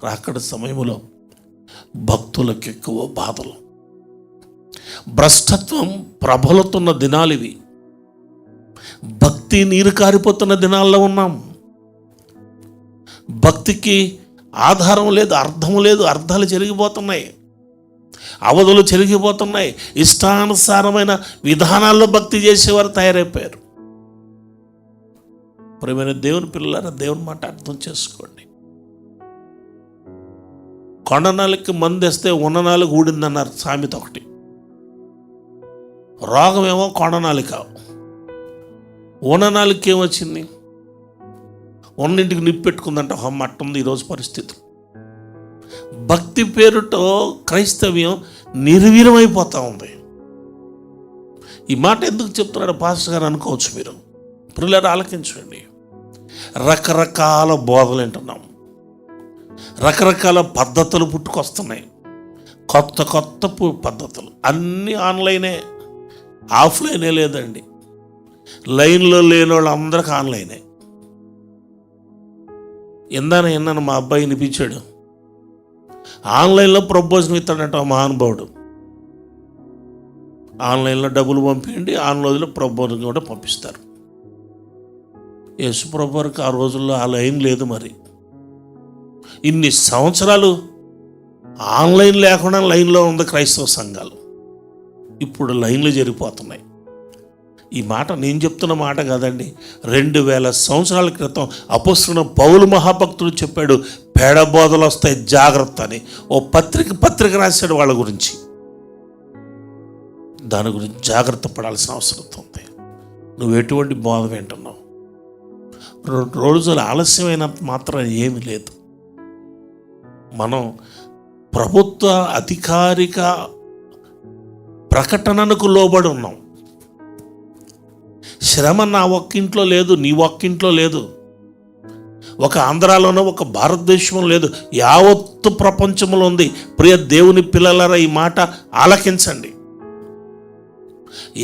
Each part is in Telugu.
రాకడ సమయంలో భక్తులకు ఎక్కువ బాధలు, భ్రష్టత్వం ప్రబలుతున్న దినాలు ఇవి. భక్తి నీరు కారిపోతున్న దినాల్లో ఉన్నాం. భక్తికి ఆధారం లేదు, అర్థం లేదు, అర్థాలు చెరిగిపోతున్నాయి, అవధులు చెరిగిపోతున్నాయి. ఇష్టానుసారమైన విధానాల్లో భక్తి చేసేవారు తయారైపోయారు. ప్రియమైన దేవుని పిల్లలారా, దేవుని మాట అర్థం చేసుకోండి. కొండనాలకి మందేస్తే ఉన్ననాలకు ఊడిందన్నారు సామెత ఒకటి. రోగమేమో కొండనాలిక, ఉన్ననాలకి ఏమొచ్చింది? ఉన్నింటికి నిప్పెట్టుకుందంట. అట్టుంది ఈరోజు పరిస్థితి. భక్తి పేరుతో క్రైస్తవ్యం నిర్వీర్యమైపోతూ ఉంది. ఈ మాట ఎందుకు చెప్తున్నాడు పాస్టర్ గారు అనుకోవచ్చు మీరు. పిల్లలు ఆలకించండి. రకరకాల బోధలు వింటున్నాం, రకరకాల పద్ధతులు పుట్టుకొస్తున్నాయి, కొత్త కొత్త పద్ధతులు. అన్నీ ఆన్లైనే, ఆఫ్లైనే లేదండి. లైన్లో లేని వాళ్ళు అందరికి ఆన్లైనే. విన్నాను, మా అబ్బాయి వినిపించాడు, ఆన్లైన్లో ప్రపోజల్ ఇస్తాడంట మహానుభావుడు. ఆన్లైన్లో డబ్బులు పంపించండి, ఆన్లైన్లో ప్రపోజల్ కూడా పంపిస్తారు. యేసుప్రభు వారికి ఆ రోజుల్లో ఆ లైన్ లేదు. మరి ఇన్ని సంవత్సరాలు ఆన్లైన్ లేకుండా లైన్లో ఉంది క్రైస్తవ సంఘాలు. ఇప్పుడు లైన్లు జరిగిపోతున్నాయి. ఈ మాట నేను చెప్తున్న మాట కాదండి. 2000 సంవత్సరాల క్రితం అపొస్తలుడైన పౌలు మహాభక్తుడు చెప్పాడు, పేడబోధలు వస్తాయి జాగ్రత్త అని. ఓ పత్రిక రాశాడు వాళ్ళ గురించి. దాని గురించి జాగ్రత్త పడాల్సిన అవసరం ఉంది. నువ్వు ఎటువంటి బోధ వింటున్నావు? 2 రోజులు ఆలస్యమైనంత మాత్రం ఏమీ లేదు. మనం ప్రభుత్వ అధికారిక ప్రకటనకు లోబడి ఉన్నాం. శ్రమ నా ఒక్కింట్లో లేదు, నీ ఒక్కింట్లో లేదు, ఒక ఆంధ్రాలోనో ఒక భారతదేశంలో లేదు, యావత్తు ప్రపంచంలో ఉంది. ప్రియ దేవుని పిల్లలారా, ఈ మాట ఆలకించండి.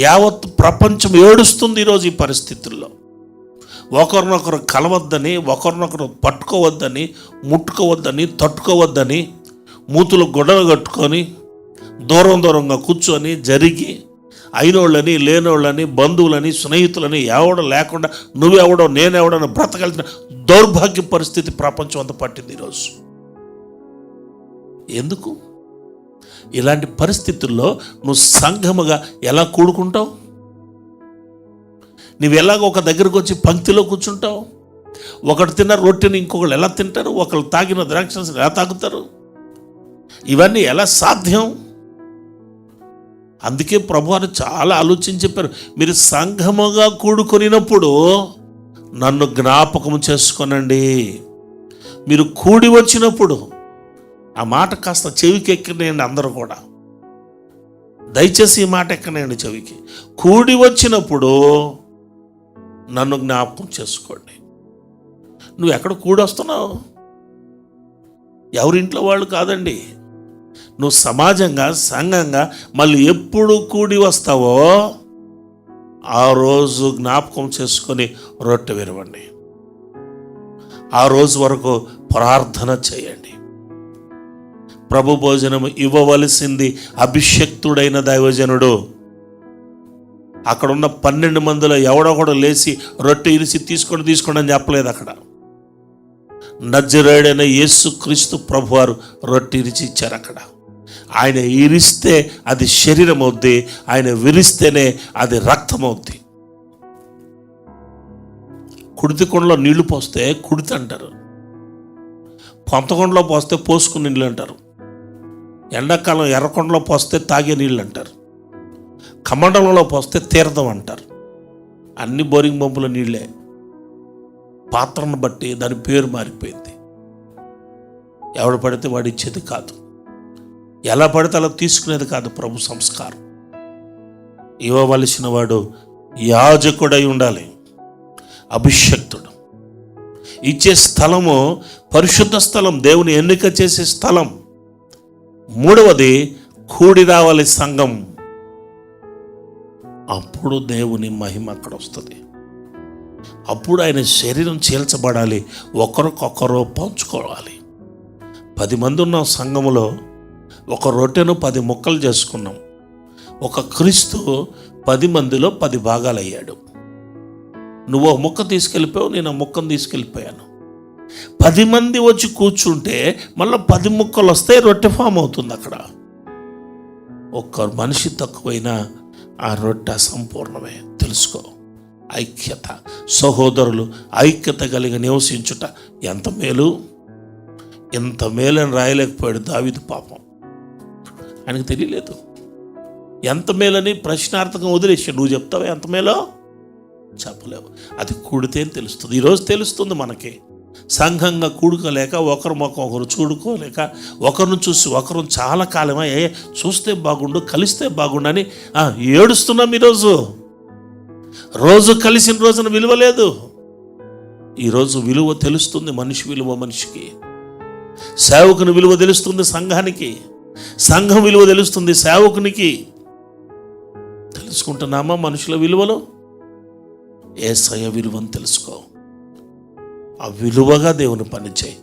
యావత్తు ప్రపంచం ఏడుస్తుంది ఈరోజు ఈ పరిస్థితుల్లో. ఒకరినొకరు కలవద్దని, ఒకరినొకరు పట్టుకోవద్దని, ముట్టుకోవద్దని, తట్టుకోవద్దని, మూతులు గొడవ కట్టుకొని దూరంగా కూర్చొని జరిగి అయినోళ్ళని లేనోళ్ళని బంధువులని స్నేహితులని ఎవడో లేకుండా నువ్వెవడో నేనెవడో బ్రతకాల్సిన దౌర్భాగ్య పరిస్థితి ప్రపంచం అంతా పట్టింది ఈరోజు. ఎందుకు? ఇలాంటి పరిస్థితుల్లో నువ్వు సంఘముగా ఎలా కూడుకుంటావు? నువ్వు ఎలాగ ఒక దగ్గరకు వచ్చి పంక్తిలో కూర్చుంటావు? ఒకటి తిన్న రొట్టెని ఇంకొకరు ఎలా తింటారు? ఒకరు తాగిన ద్రాక్షరసం ఎలా తాగుతారు? ఇవన్నీ ఎలా సాధ్యం? అందుకే ప్రభువారు చాలా ఆలోచించి చెప్పారు, మీరు సంఘముగా కూడుకొనినప్పుడు నన్ను జ్ఞాపకం చేసుకోనండి. మీరు కూడి వచ్చినప్పుడు, ఆ మాట కాస్త చెవికి ఎక్కనేయండి. అందరూ కూడా దయచేసి ఈ మాట ఎక్కనేయండి చెవికి. కూడి వచ్చినప్పుడు నన్ను జ్ఞాపకం చేసుకోండి. నువ్వు ఎక్కడ కూడి వస్తున్నావు? ఎవరింట్లో వాళ్ళు కాదండి. నువ్వు సమాజంగా సంఘంగా మళ్ళీ ఎప్పుడు కూడి వస్తావో ఆ రోజు జ్ఞాపకం చేసుకొని రొట్టె విరవండి. ఆ రోజు వరకు ప్రార్థన చేయండి. ప్రభు భోజనం ఇవ్వవలసింది అభిషక్తుడైన దైవజనుడు. అక్కడున్న 12 మందిలో ఎవడో కూడా లేచి రొట్టె ఇరిసి తీసుకోండి అని చెప్పలేదు. అక్కడ నజరేయుడైన యేసుక్రీస్తు ప్రభువారు రొట్టె ఇరిచి ఇచ్చారు. అక్కడ ఆయన ఇరిస్తే అది శరీరం అవుద్ది, ఆయన విరిస్తేనే అది రక్తం అవుద్ది. కుడితి కొండలో నీళ్లు పోస్తే కుడితి అంటారు, పొంతకొండలో పోస్తే పోసుకుని నీళ్ళు అంటారు, ఎండాకాలం ఎర్రకొండలో పోస్తే తాగే నీళ్ళు అంటారు, కమండలంలో పోస్తే తీర్థం అంటారు. అన్ని బోరింగ్ పంపుల నీళ్ళే. పాత్రను బట్టి దాని పేరు మారిపోయింది. ఎవడు పడితే వాడు ఇచ్చేది కాదు, ఎలా పడితే అలా తీసుకునేది కాదు ప్రభు సంస్కారం. ఇవ్వవలసిన వాడు యాజకుడై ఉండాలి, అభిషక్తుడు. ఇచ్చే స్థలము పరిశుద్ధ స్థలం, దేవుని ఎన్నిక చేసే స్థలం. 3వది కూడి రావాలి సంఘం. అప్పుడు దేవుని మహిమ అక్కడ వస్తుంది. అప్పుడు ఆయన శరీరం చీల్చబడాలి, ఒకరికొకరు పంచుకోవాలి. 10 మంది ఉన్న సంఘములో ఒక రొట్టెను 10 ముక్కలు చేసుకున్నాం. ఒక క్రీస్తు 10 మందిలో 10 భాగాలు అయ్యాడు. నువ్వు ఒక ముక్క తీసుకెళ్ళిపోయావు, నేను ఆ ముక్కను తీసుకెళ్ళిపోయాను. 10 మంది వచ్చి కూర్చుంటే మళ్ళీ 10 ముక్కలు వస్తాయి, రొట్టె ఫామ్ అవుతుంది. అక్కడ ఒక్క మనిషి తక్కువైనా ఆ రొట్టె అసంపూర్ణమే. తెలుసుకో, ఐక్యత, సహోదరులు ఐక్యత కలిగి నివసించుట ఎంత మేలు. ఎంత మేలని రాయలేకపోయాడు దావీదు. పాపం ఆయనకు తెలియలేదు ఎంత మేలని. ప్రశ్నార్థకం వదిలేసి నువ్వు చెప్తావా ఎంత మేలో? చెప్పలేవు. అది కూడితే తెలుస్తుంది. ఈరోజు తెలుస్తుంది మనకి. సంఘంగా కూడుకోలేక, ఒకరు మొక్క ఒకరు చూడుకోలేక, ఒకరిని చూసి ఒకరు చాలా కాలమా చూస్తే బాగుండు, కలిస్తే బాగుండని ఏడుస్తున్నాం. ఈరోజు రోజు కలిసిన రోజున విలువ లేదు. ఈరోజు విలువ తెలుస్తుంది. మనిషి విలువ మనిషికి, సేవకుని విలువ తెలుస్తుంది సంఘానికి, సంఘం విలువ తెలుస్తుంది సేవకునికి. తెలుసుకుంటున్నామా మనుషుల విలువలు? యేసయ్య విలువను తెలుసుకో. ఆ విలువగా దేవుని పని చేయి.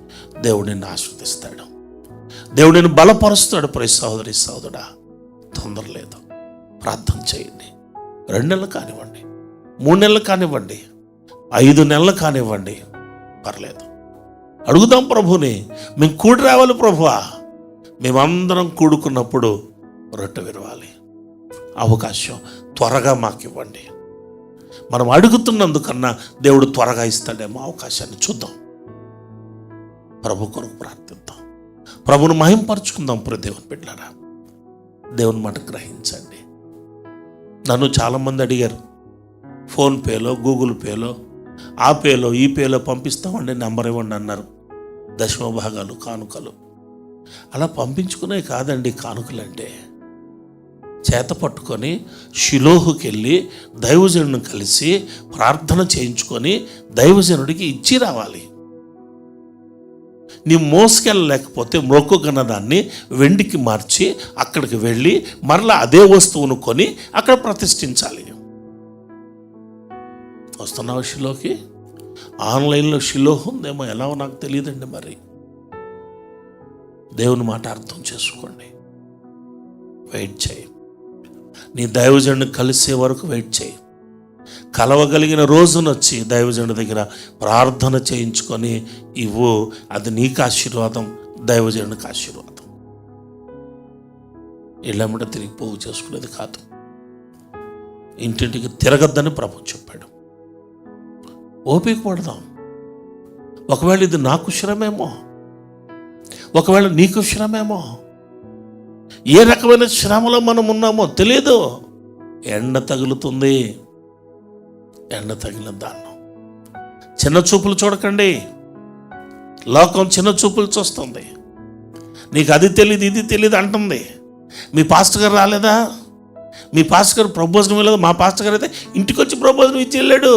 దేవుడిని ఆశీర్వదిస్తాడు, దేవుడిని బలపరుస్తాడు. ప్రియ సహోదరి సహోదరుడా, తొందర లేదు. ప్రార్థన చేయండి. 2 నెలలు కానివ్వండి, 3 నెలలు కానివ్వండి, 5 నెలలు కానివ్వండి, పర్లేదు. అడుగుదాం ప్రభుని. మేము కూడి రావాలి ప్రభువా. మేమందరం కూడుకున్నప్పుడు రొట్టె విరవాలి. అవకాశం త్వరగా మాకు ఇవ్వండి. మనం అడుగుతున్నందుకన్నా దేవుడు త్వరగా ఇస్తాడేమో. అవకాశాన్ని చూద్దాం. ప్రభు కొరకు ప్రార్థిద్దాం. ప్రభును మహింపరచుకుందాం. ప్రియ దేవుని బిడ్డలారా, దేవుని మాట గ్రహించండి. నన్ను చాలామంది అడిగారు, ఫోన్పేలో, గూగుల్ పేలో, ఆ పేలో, ఈ పేలో పంపిస్తామండి, నెంబర్ ఇవ్వండి అన్నారు. దశమ భాగాలు, కానుకలు అలా పంపించుకునే కాదండి. కానుకలంటే చేత పట్టుకొని షిలోహుకి వెళ్ళి దైవజనుడిని కలిసి ప్రార్థన చేయించుకొని దైవజనుడికి ఇచ్చి రావాలి. నీ మోసుకెళ్ళలేకపోతే మొక్కుకున్న దాన్ని వెండికి మార్చి అక్కడికి వెళ్ళి మరలా అదే వస్తువును కొని అక్కడ ప్రతిష్ఠించాలి. వస్తున్నావు షిలోకి? ఆన్లైన్లో షిలోహ్ ఉందేమో, ఎలాగో నాకు తెలియదండి. మరి దేవుని మాట అర్థం చేసుకోండి. వెయిట్ చేయి. నీ దైవజనుడిని కలిసే వరకు వెయిట్ చేయి. కలవగలిగిన రోజునొచ్చి దైవజనుడి దగ్గర ప్రార్థన చేయించుకొని ఇవ్వు. అది నీకు ఆశీర్వాదం, దైవజనుడికి ఆశీర్వాదం. ఇళ్ళమ్మట తిరిగి పోగు చేసుకునేది కాదు. ఇంటింటికి తిరగద్దని ప్రభు చెప్పాడు. ఓపిక పడదాం. ఒకవేళ ఇది నాకు శ్రమేమో, ఒకవేళ నీకు శ్రమేమో. ఏ రకమైన శ్రమలో మనం ఉన్నామో తెలియదు. ఎండ తగులుతుంది. ఎండ తగిలిన దాన్ని చిన్న చూపులు చూడకండి. లోకం చిన్న చూపులు చూస్తుంది. నీకు అది తెలియదు, ఇది తెలియదు అంటుంది. మీ పాస్టర్ గారు రాలేదా? మీ పాస్టర్ గారు ప్రబోజనం ఇవ్వలేదు. మా పాస్టర్ గారు అయితే ఇంటికి వచ్చి ప్రబోజనం ఇచ్చి వెళ్ళాడు.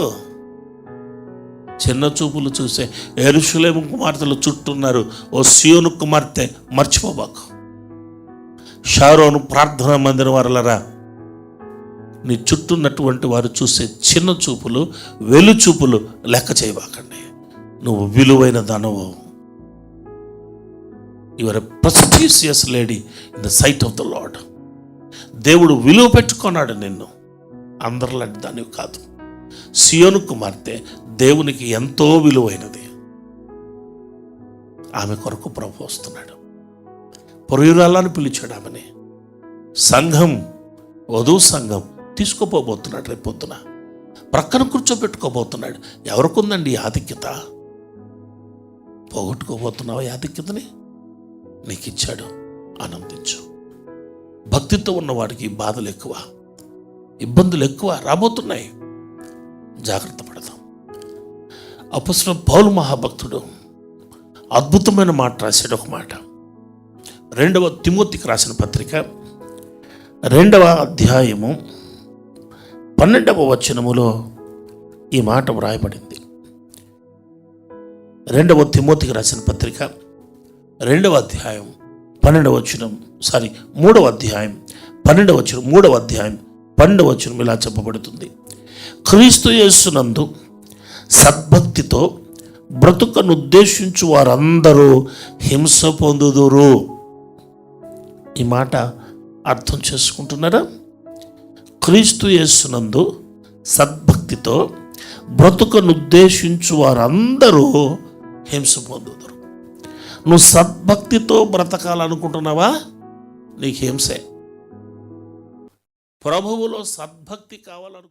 చిన్న చూపులు చూసే యెరూషలేము కుమార్తెలు చుట్టూన్నారు. ఓ సియోను కుమార్తె, మర్చిపోబాకు. షారోను ప్రార్థనా మందిరం వారలరా, నీ చుట్టూన్నటువంటి వారు చూసే చిన్న చూపులు, వెలు చూపులు లెక్క చేయబాకండి. నువ్వు విలువైన దానవు. You are a prestigious lady in the sight of the lord. దేవుడు విలువ పెట్టుకున్నాడు నిన్ను. అందరిలాంటి దానివి కాదు. సియోను కుమార్తె దేవునికి ఎంతో విలువైనది. ఆమె కొరకు ప్రభు వస్తున్నాడు. పొరుగురాళ్ళని పిలిచాడు ఆమెని. సంఘం, వధువు సంఘం తీసుకుపోబోతున్నాడు. రేపు పొద్దున ప్రక్కన కూర్చోబెట్టుకోబోతున్నాడు. ఎవరికుందండి ఈ ఆధిక్యత? పోగొట్టుకోబోతున్నావా ఈ ఆధిక్యతని? నీకు ఇచ్చాడు, ఆనందించు. భక్తితో ఉన్నవాడికి బాధలు ఎక్కువ, ఇబ్బందులు ఎక్కువ రాబోతున్నాయి. జాగ్రత్త పడదాం. అపొస్తలుడు పౌలు మహాభక్తుడు అద్భుతమైన మాట రాశాడు. ఒక మాట 2వ తిమోతికి రాసిన పత్రిక 2వ అధ్యాయము 12వ వచనములో ఈ మాట వ్రాయబడింది. 2వ తిమోతికి రాసిన పత్రిక 2వ అధ్యాయం 12వ వచనం, 3వ అధ్యాయం 12వ వచనం, 3వ అధ్యాయం 12వ వచనం ఇలా చెప్పబడుతుంది. క్రీస్తు యేసునందు సద్భక్తితో బ్రతుకను ఉద్దేశించు వారందరూ హింస పొందుదురు. ఈ మాట అర్థం చేసుకుంటున్నారా? క్రీస్తు యేసునందు సద్భక్తితో బ్రతుకను ఉద్దేశించు వారందరూ హింస పొందుదురు. నువ్వు సద్భక్తితో బ్రతకాలనుకుంటున్నావా? నీకు హింసే. ప్రభువులో సద్భక్తి కావాలను